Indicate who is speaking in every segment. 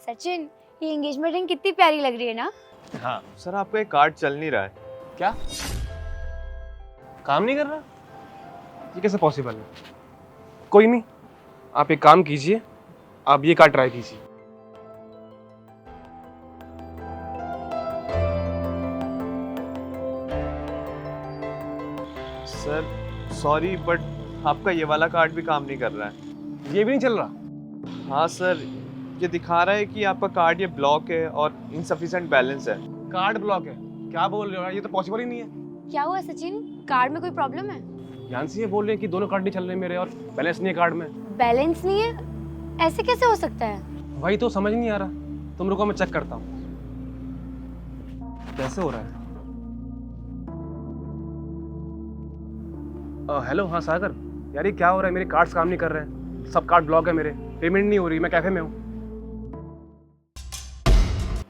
Speaker 1: सचिन, ये engagement ring कितनी प्यारी लग रही है ना।
Speaker 2: हाँ सर, आपका एक कार्ड चल नहीं रहा है।
Speaker 3: क्या काम नहीं कर रहा? ये कैसे पॉसिबल है? कोई नहीं, आप एक काम कीजिए, आप ये कार्ड ट्राई कीजिए।
Speaker 2: सर सॉरी, बट आपका ये वाला कार्ड भी काम नहीं कर रहा है।
Speaker 3: ये भी नहीं चल रहा?
Speaker 2: हाँ सर, ये दिखा रहा है कि आपका कार्ड ये ब्लॉक है और इनसफिशिएंट बैलेंस है।
Speaker 3: कार्ड ब्लॉक है? क्या बोल रहे हो यार, ये तो पॉसिबल ही नहीं है।
Speaker 1: क्या हुआ सचिन, कार्ड में कोई प्रॉब्लम है?
Speaker 3: यांसी ये बोल रहे हैं कि दोनों कार्ड नहीं चल रहे मेरे और बैलेंस नहीं है कार्ड में।
Speaker 1: बैलेंस नहीं है? ऐसे कैसे हो सकता है?
Speaker 3: वही तो समझ नहीं आ रहा। तुम रुको, मैं चेक करता हूँ कैसे हो रहा है। हेलो, हाँ सागर यार, ये क्या हो रहा है? मेरे कार्ड्स काम नहीं कर रहे हैं, सब कार्ड ब्लॉक है मेरे, पेमेंट नहीं हो रही, मैं कैफे में हूँ।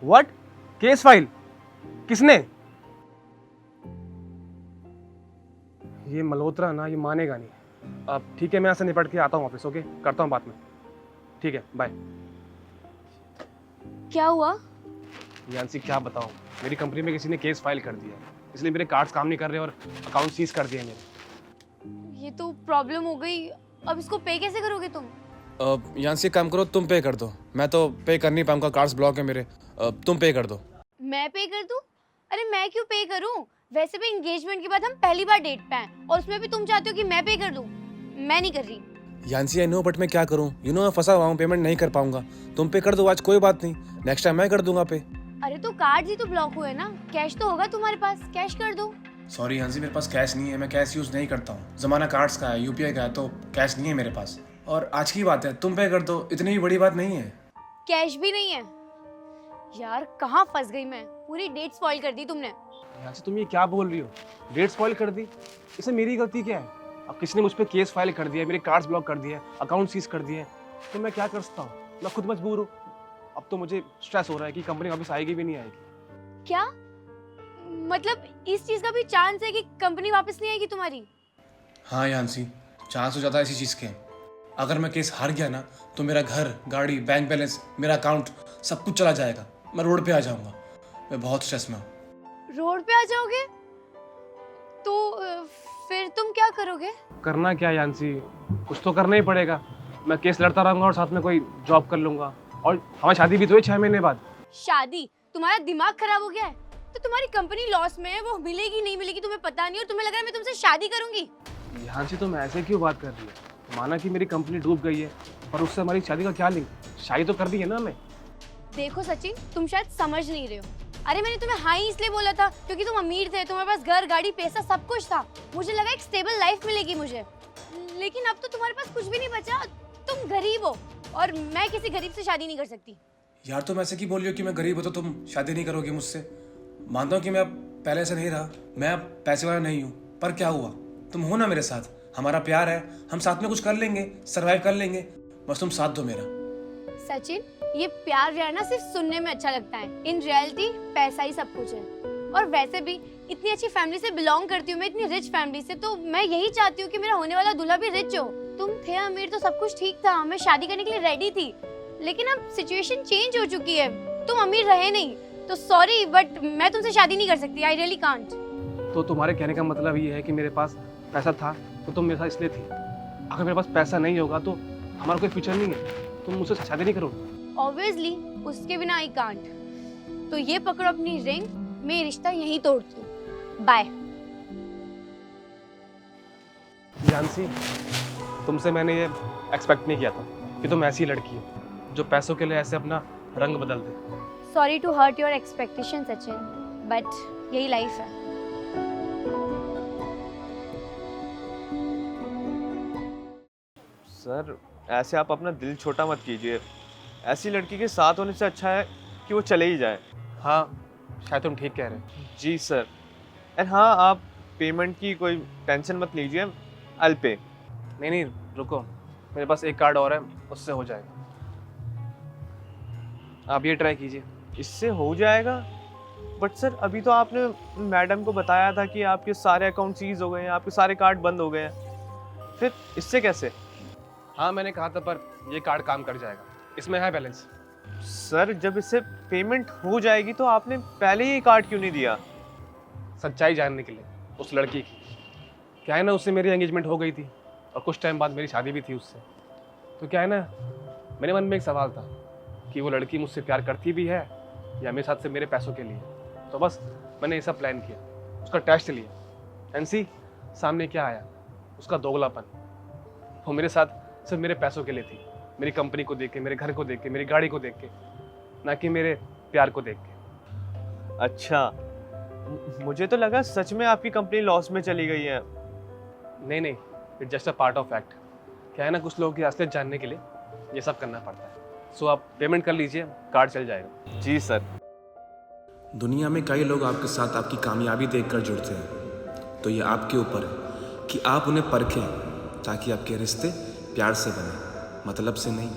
Speaker 3: व्हाट? Case file? किसने? ये मल्होत्रा ना, ये मानेगा नहीं। अब ठीक है, मैं ऐसे निपट के आता हूँ वापस। ओके, करता हूँ बात में। ठीक है, बाय।
Speaker 1: क्या हुआ?
Speaker 3: यांसी क्या बताऊँ, मेरी कंपनी में किसी ने केस फाइल कर दिया है, इसलिए मेरे कार्ड्स काम नहीं कर रहे और अकाउंट सीज कर दिए मेरे।
Speaker 1: ये तो प्रॉब्लम हो गई। अब इसको पे कैसे करोगे तुम?
Speaker 4: यांसी एक काम करो, तुम पे कर दो। मैं तो पे कर नहीं पाऊंगा, कार्ड्स ब्लॉक है मेरे। तुम पे कर दो।
Speaker 1: मैं पे कर दूं? अरे मैं क्यों पे करूं? वैसे भी एंगेजमेंट के बाद हम पहली बार डेट पे हैं और उसमें भी तुम चाहते हो कि मैं पे कर दूं। मैं नहीं कर रही।
Speaker 4: यांसी आई नो, बट मैं क्या करूं? यू नो मैं फंसा हुआ हूं, पेमेंट नहीं कर पाऊंगा। तुम पे कर दो आज, कोई बात नहीं, नेक्स्ट टाइम मैं कर दूंगा पे।
Speaker 1: अरे तो कार्ड ही तो ब्लॉक हुए ना, कैश तो होगा तुम्हारे पास, कैश कर दो।
Speaker 4: सॉरी यांसी, मेरे पास कैश नहीं है, मैं कैश यूज नहीं करता हूँ। जमाना कार्ड्स का है, यूपीआई का है, तो कैश नहीं है मेरे पास। और आज की बात है, तुम पे कर दो, इतनी भी बड़ी बात नहीं है।
Speaker 1: कैश भी नहीं है? यार कहाँ फंस गई मैं, पूरी डेट स्पॉइल कर दी तुमने।
Speaker 3: यांसी तुम ये क्या बोल रही हो? डेट स्पॉइल कर दी? इसमें मेरी गलती क्या है? अब किसी ने मुझ पर केस फाइल कर दिया, मेरे कार्ड्स ब्लॉक कर दिए, अकाउंट सीज कर दिए, तो मैं क्या कर सकता हूँ? मैं खुद मजबूर हूँ। अब तो मुझे स्ट्रेस हो रहा है कि कंपनी वापस आएगी भी नहीं आएगी।
Speaker 1: क्या मतलब इस चीज का भी चांस है कि कंपनी वापस नहीं आएगी तुम्हारी?
Speaker 4: हाँ यांसी, चांस हो जाता है इसी चीज़ के। अगर मैं केस हार गया ना, तो मेरा घर, गाड़ी, बैंक बैलेंस, मेरा अकाउंट सब कुछ चला जाएगा। मैं रोड पे आ जाऊंगा। मैं बहुत स्ट्रेस में हूँ।
Speaker 1: रोड पे आ जाओगे तो फिर तुम क्या करोगे?
Speaker 3: करना क्या यांसी, कुछ तो करना ही पड़ेगा। मैं केस लड़ता रहूंगा और साथ में कोई जॉब कर लूंगा, और हमारी शादी भी तो है 6 महीने बाद।
Speaker 1: शादी? तुम्हारा दिमाग खराब हो गया है? तो तुम्हारी कंपनी लॉस में है, वो मिलेगी नहीं मिलेगी तुम्हें पता नहीं, और तुम्हें लग रहा है मैं तुमसे शादी करूंगी?
Speaker 3: यांसी तुम ऐसे क्यों बात कर रही है? माना कि मेरी कंपनी डूब गई है, पर उससे हमारी शादी का क्या लिंक? शादी तो कर दी है ना हमें।
Speaker 1: देखो सचिन, तुम शायद समझ नहीं रहे हो। अरे मैंने तुम्हें हाँ ही इसलिए बोला था क्योंकि तुम अमीर थे, तुम्हारे पास घर, गाड़ी, पैसा सब कुछ था। मुझे लगा एक स्टेबल लाइफ मिलेगी मुझे, लेकिन अब तो तुम्हारे पास कुछ भी नहीं बचा। तुम गरीब हो और मैं किसी गरीब से शादी नहीं कर सकती।
Speaker 4: यार तुम ऐसे क्यों बोल रही हो कि मैं गरीब हूँ तो तुम शादी नहीं करोगी मुझसे? मानता हूँ कि मैं अब पहले ऐसा नहीं रहा, मैं अब पैसे वाला नहीं हूँ, पर क्या हुआ? तुम हो ना मेरे साथ, हमारा प्यार है, हम साथ में कुछ कर लेंगे, सरवाइव कर लेंगे, बस तुम साथ दो मेरा।
Speaker 1: सचिन, ये प्यार व्यार ना सिर्फ सुनने में अच्छा लगता है, इन रियलिटी पैसा ही सब कुछ है। और वैसे भी इतनी अच्छी फैमिली से बिलोंग करती हूँ मैं, इतनी रिच फैमिली से, तो मैं यही चाहती हूँ कि मेरा होने वाला दूल्हा भी रिच हो। तुम थे अमीर तो सब कुछ ठीक था, मैं शादी करने के लिए रेडी थी, लेकिन अब सिचुएशन चेंज हो चुकी है, तुम अमीर रहे नहीं, तो सॉरी बट मैं तुमसे शादी नहीं कर सकती। I really can't.
Speaker 3: तो तुम्हारे कहने का मतलब ये है कि मेरे पास पैसा था तो तुम मेरे साथ इसलिए थी, अगर मेरे पास पैसा नहीं होगा तो हमारा कोई फ्यूचर नहीं है, तुम मुझसे शादी नहीं करोगे?
Speaker 1: ऑब्वियसली, उसके बिना आई कांट। तो ये पकड़ो अपनी रिंग, मैं रिश्ता यहीं तोड़ती हूँ। बाय।
Speaker 3: यांसी, तुमसे मैंने ये एक्सपेक्ट नहीं किया था कि तुम ऐसी लड़की हो जो पैसों के लिए ऐसे अपना रंग बदल दे।
Speaker 1: Sorry to hurt your expectation Sachin, but यही लाइफ है।
Speaker 2: सर ऐसे आप अपना दिल छोटा मत कीजिए, ऐसी लड़की के साथ होने से अच्छा है कि वो चले ही जाए।
Speaker 3: हाँ, शायद तुम ठीक कह रहे हो।
Speaker 2: जी सर। एंड हाँ, आप पेमेंट की कोई टेंशन मत लीजिए, आई पे।
Speaker 3: नहीं नहीं, रुको, मेरे पास एक कार्ड और है, उससे हो जाएगा। आप ये ट्राई कीजिए।
Speaker 2: इससे हो जाएगा? बट सर अभी तो आपने मैडम को बताया था कि आपके सारे अकाउंट सीज हो गए हैं, आपके सारे कार्ड बंद हो गए हैं, फिर इससे कैसे?
Speaker 3: हाँ मैंने कहा था, पर ये कार्ड काम कर जाएगा, इसमें है बैलेंस।
Speaker 2: सर जब इससे पेमेंट हो जाएगी तो आपने पहले ही कार्ड क्यों नहीं दिया?
Speaker 3: सच्चाई जानने के लिए उस लड़की की। क्या है ना, उससे मेरी एंगेजमेंट हो गई थी और कुछ टाइम बाद मेरी शादी भी थी उससे। तो क्या है ना, मेरे मन में एक सवाल था कि वो लड़की मुझसे प्यार करती भी है या मेरे साथ से मेरे पैसों के लिए। तो बस मैंने ये सब प्लान किया, उसका टेस्ट लिया एंड सी सामने क्या आया, उसका दोगलापन। वो मेरे साथ सिर्फ मेरे पैसों के लिए थी, मेरी कंपनी को देख के, मेरे घर को देख के, मेरी गाड़ी को देख के, ना कि मेरे प्यार को देख के।
Speaker 2: अच्छा, मुझे तो लगा सच में आपकी कंपनी लॉस में चली गई है।
Speaker 3: नहीं नहीं, it's just a part of fact. क्या है ना, कुछ लोगों की असलियत जानने के लिए ये सब करना पड़ता है। सो आप पेमेंट कर लीजिए, कार्ड चल जाएगा।
Speaker 2: जी सर।
Speaker 4: दुनिया में कई लोग आपके साथ आपकी कामयाबी देखकर जुड़ते हैं, तो ये आपके ऊपर है कि आप उन्हें परखें ताकि आपके रिश्ते प्यार से बने, मतलब से नहीं।